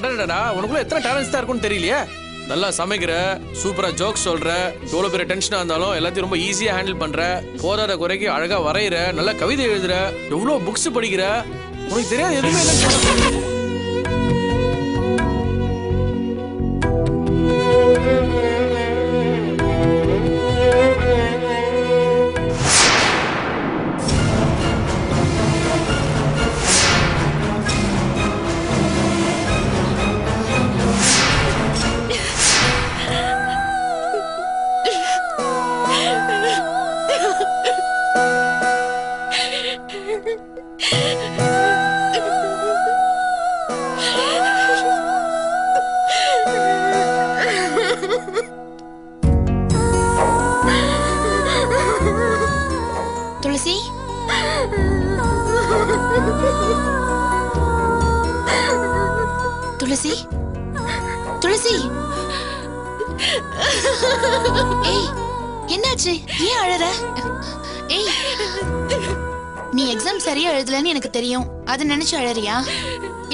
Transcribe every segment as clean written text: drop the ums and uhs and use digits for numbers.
அடடடா, உனக்குள்ள எத்தனை டேலண்ட்ஸ் தான் இருக்குன்னு தெரியலையே. நல்லா சமைக்கிற, சூப்பரா ஜோக்ஸ் சொல்ற, எவ்வளவு பெரிய டென்ஷனா இருந்தாலும் எல்லாத்தையும் ரொம்ப ஈஸியா ஹேண்டில் பண்ற, போதாத குறைக்கு அழகா வரைகிற, நல்லா கவிதை எழுதுற, எவ்வளவு புக்ஸ் படிக்கிற, உனக்கு தெரியாது எதுவுமே இல்லை. துளசி, துளசி, துளசி, ஏய் என்னாச்சு? ஏன் அழற? ஏய், நீ எக்ஸாம் சரியா எழுதலன்னு எனக்கு தெரியும். அதை நினைச்சு அழறியா?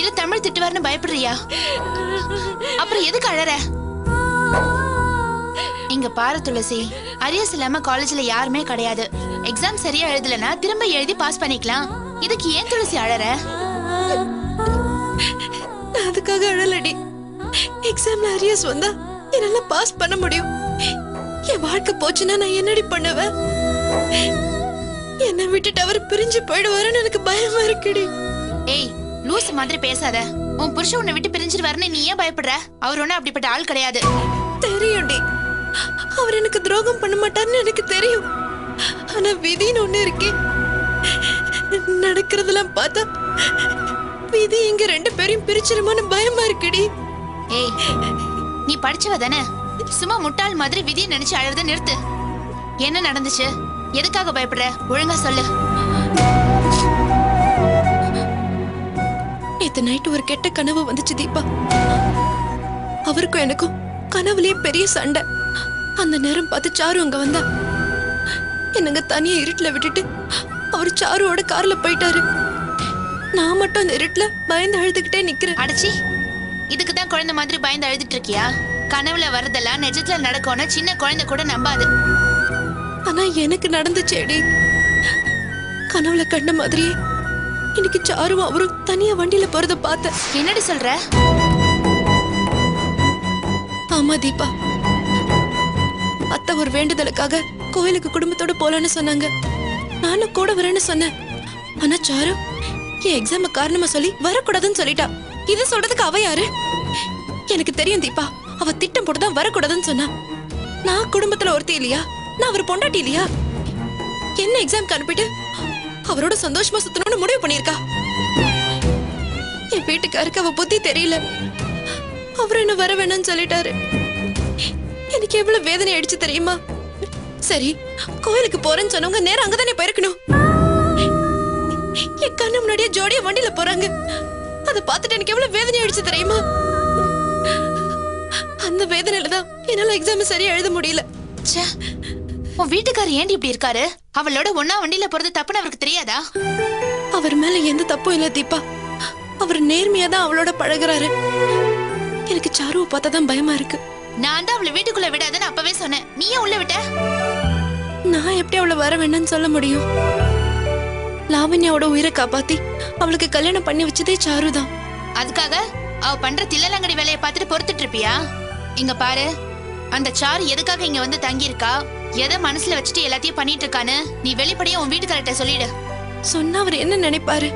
இல்ல தமிழ் திட்டுவாருன்னு பயப்படுறியா? அப்புறம் எதுக்கு அழற? இங்க பாரு துளசி, அரியர்ஸ் இல்லாம காலேஜ்ல யாருமே கிடையாது. எக்ஸாம் சரியா எழுதலனா திரும்ப எழுதி பாஸ் பண்ணிக்கலாம். இதுக்கு ஏன் துளசி அழற? அதுக்காக அழலடி. எக்ஸாம்ல அரியர்ஸ் வந்தா என்னால பாஸ் பண்ண முடியும். என் வாழ்க்கை போச்சுன்னா நான் என்னடி பண்ணுவேன்? என்ன விட்டுட்டு அவர் பிரிஞ்சு போயிடுவாருன்னு எனக்கு பயமா இருக்குடி. ஏய் லூஸ் மாதிரி பேசாத. உன் புருஷன் உன்னை விட்டு பிரிஞ்சிருவாருன்னு நீ ஏன் பயப்படுற? அவர் ஒன்னும் அப்படிப்பட்ட ஆள் கிடையாது. தெரியும்டி, அவர் எனக்கு துரோகம் பண்ண மாட்டாருன்னு எனக்கு தெரியும். ஆனா விதின்னு ஒண்ணு இருக்கு. நடக்கிறதெல்லாம் பார்த்தா விதி இங்க ரெண்டு பேரையும் பிரிச்சிருமான்னு பயமா இருக்குடி. ஏய் நீ படிச்சவ தானே? சும்மா முட்டாள் மாதிரி விதியை நினைச்சு அழறத நிறுத்து. என்ன நடந்துச்சு? எதுக்காக பயப்படுற? ஒழுங்கா சொல்லு. நேத்து நைட்டு ஒரு கெட்ட கனவு வந்துச்சு தீபா. அவருக்கும் எனக்கும் கனவுலயே பெரிய சண்டை. அந்த நேரம் பார்த்து சாரு அங்க வந்தா. என்னங்க தனியா இருட்டுல விட்டுட்டு அவர் சாருவோட கார்ல போயிட்டாரு. நான் மட்டும் அந்த இருட்டுல பயந்து அழுதுகிட்டே நிக்கிறேன். அடச்சி, இதுக்குதான் குழந்தை மாதிரி பயந்து அழுதுட்டு இருக்கியா? கனவுல வரதெல்லாம் நிஜத்துல நடக்கும்னு சின்ன குழந்தை கூட நம்பாது. ஆனா எனக்கு நடந்துச்சேடி. கனவுல கண்ட மாதிரியே இன்னைக்கு சாருவும் அவரும் தனியா வண்டியில போறத பார்த்தேன். என்னடி சொல்ற? ஆமா தீபா, அத்தை ஒரு வேண்டுதலுக்காக கோயிலுக்கு குடும்பத்தோட போலான்னு சொன்னாங்க. நானும் கூட வரேன்னு சொன்னேன். ஆனா சாரு என் எக்ஸாம காரணமா சொல்லி வரக்கூடாதுன்னு சொல்லிட்டா. இத சொல்றதுக்கு அவ யாரு? எனக்கு தெரியும் தீபா, அவ திட்டம் போட்டுதான் வரக்கூடாதுன்னு சொன்னா. நான் குடும்பத்துல ஒருத்தி இல்லையா? நான் அவர் பொண்டாட்டி இல்லையா? என்ன எக்ஸாம்க்கு அனுப்பிட்டு அவரோட சந்தோஷமா சுத்தணும்னு முடிவு பண்ணிருக்கா. என் வீட்டுக்காருக்கு அவ புத்தி தெரியல. அவரு என்ன வர வேணாம்னு சொல்லிட்டாரு. எனக்கு எவ்வளவு வேதனை அடிச்சு தெரியுமா? சரி, கோயிலுக்கு போறேன்னு சொன்னவங்க நேரம் அங்கதானே போயிருக்கணும். என் கண்ணு முன்னாடியே ஜோடியா வண்டியில போறாங்க. அதை பார்த்துட்டு எனக்கு எவ்வளவு வேதனை அடிச்சு தெரியுமா? அந்த வேதனையில தான் என்னால எக்ஸாம் சரியா எழுத முடியல. உன் வீட்டுக்காரர் ஏண்டி இப்படி இருக்காரு? அவளோட ஒன்னா வண்டியில போறது தப்புன்னு அவருக்கு தெரியாதா? அவர் மேல எந்த தப்பும் இல்ல தீபா. அவர் நேர்மையா தான் அவளோட பழகுறாரு. எனக்கு சாருவை பார்த்தாதான் பயமா இருக்கு. நான் தான் அவளை வீட்டுக்குள்ள விடாதுன்னு அப்பவே சொன்னேன். நீ ஏன் உள்ள விட்ட? நான் எப்படி அவளை வர வேண்டாம்னு சொல்ல முடியும்? லாவண்யாவோட உயிரை காப்பாத்தி அவளுக்கு கல்யாணம் பண்ணி வச்சதே சாரு தான். அதுக்காக அவ பண்ற தில்லலங்கடி வேலையை பார்த்துட்டு பொறுத்துட்டு இருப்பியா? இங்க பாரு, அந்த சாரு எதுக்காக இங்க வந்து தங்கி இருக்கா, எதை மனசுல வச்சுட்டு எல்லாத்தையும் பண்ணிட்டு இருக்கான்னு நீ வெளிப்படையா உன் வீட்டுக்காரர்ட்ட சொல்லிடு. சொன்னா அவர் என்ன நினைப்பாரு?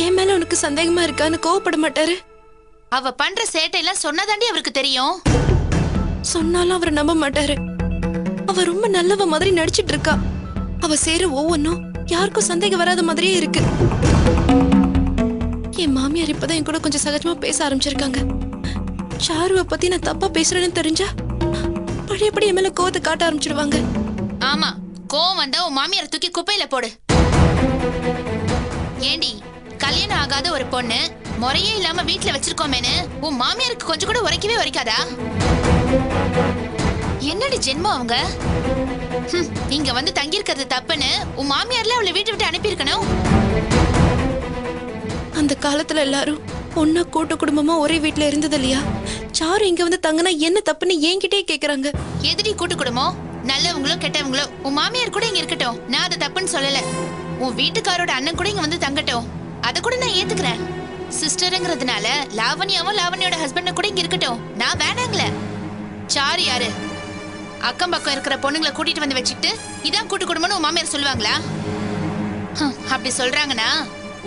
என் மேல உனக்கு சந்தேகமா இருக்கான்னு கோவப்பட மாட்டாரு? அவ பண்ற சேட்டை எல்லாம் சொன்னதாண்டி அவருக்கு தெரியும். சொன்னாலும் அவர் நம்ப மாட்டாரு. அவ ரொம்ப நல்லவ மாதிரி நடிச்சிட்டு இருக்கா. அவ செய்யற ஒவ்வொன்னும் யாருக்கும் சந்தேகம் வராத மாதிரியே இருக்கு. என் மாமியார் இப்பதான் என் கூட கொஞ்சம் சகஜமா பேச ஆரம்பிச்சிருக்காங்க. சாருவை பத்தி நான் தப்பா பேசுறேன்னு தெரிஞ்சா பழையபடி என் மேல கோவத்தை காட்ட ஆரம்பிச்சிடுவாங்க. ஆமா, கோவம் வந்தா உன் மாமியாரை தூக்கி குப்பையில போடு. ஏண்டி, கல்யாணம் ஆகாத ஒரு பொண்ணு முறையே இல்லாம வீட்டுல வச்சிருக்கோமேனு உன் மாமியாருக்கு கொஞ்சம் கூட உரைக்கவே உரைக்காதா? என்னடி ஜென்மம் அவங்க? இங்க வந்து தங்கி இருக்கிறது தப்புன்னு உன் மாமியார்ல அவளை வீட்டை விட்டு அனுப்பி இருக்கணும். அந்த காலத்துல எல்லாரும் ஒன்னா கூட்டு குடும்பமா ஒரே வீட்ல இருந்தது இல்லையா? சாரு இங்க வந்து தங்கினா என்ன தப்புன்னு என்கிட்டயே கேக்குறாங்க. எதிரி கூட்டு குடும்பம் நல்லவங்களோ கெட்டவங்களோ உன் மாமியார் கூட இங்க இருக்கட்டும், நான் அதை தப்புன்னு சொல்லல. உன் வீட்டுக்காரோட அண்ணன் கூட இங்க வந்து தங்கட்டும், அதை கூட நான் ஏத்துக்கிறேன். சிஸ்டருங்கிறதுனால லாவண்யாவும் லாவண்யோட ஹஸ்பண்ட கூட இங்க இருக்கட்டும், நான் வேணாங்கள. சாரு யாரு? அக்கம் பக்கம் இருக்கிற பொண்ணுங்களை கூட்டிட்டு வந்து வச்சுட்டு இதான் கூட்டு குடும்பம்னு உன் மாமியார் சொல்லுவாங்களா? அப்படி சொல்றாங்கன்னா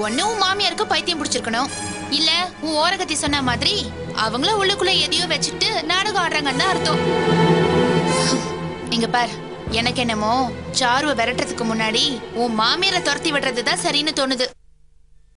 ஒண்ணு உன் மாமியாருக்கு பைத்தியம் பிடிச்சிருக்கணும், இல்ல உன் ஓரகத்தி சொன்ன மாதிரி அவங்கள உள்ளுக்குள்ள எதையோ வச்சுட்டு நாடகம் ஆடுறாங்கன்னு தான் அர்த்தம். இங்க பார், எனக்கு என்னமோ சாருவை விரட்டுறதுக்கு முன்னாடி உன் மாமியாரை துரத்தி விடுறதுதான் சரின்னு தோணுது.